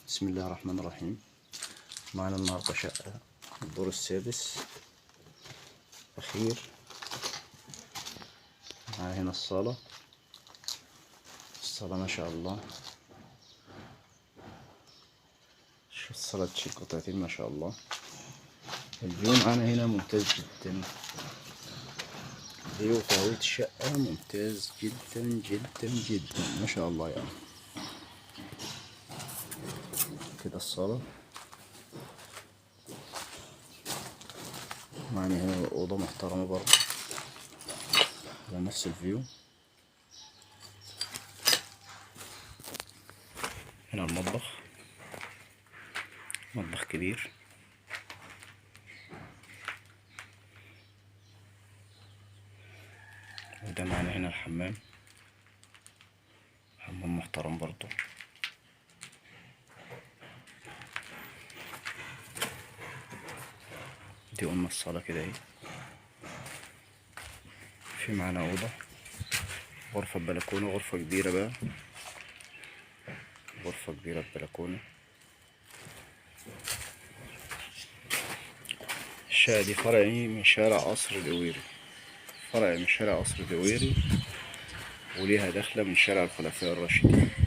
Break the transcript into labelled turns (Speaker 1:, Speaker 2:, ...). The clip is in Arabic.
Speaker 1: بسم الله الرحمن الرحيم. معنا النهاردة شقة الدور السادس أخير. معنا هنا الصالة ما شاء الله. شوف الصالة تشيل قطعتين ما شاء الله. الفيو معانا هنا ممتاز جدا. فيو تهوية الشقة ممتاز جدا جدا جدا ما شاء الله. يعني كده الصالة. معنا هنا أوضة محترمة برضه على نفس الفيو. هنا المطبخ، مطبخ كبير. وده معنا هنا الحمام، حمام محترم برضه. دي قلنا الصالة كده اهي. في معانا أوضة، غرفة بلكونة، غرفة كبيرة بقى، غرفة كبيرة ببلكونة. الشقة دي فرعي من شارع قصر القويري، فرعي من شارع قصر القويري، وليها دخلة من شارع الخلفاء الراشدين.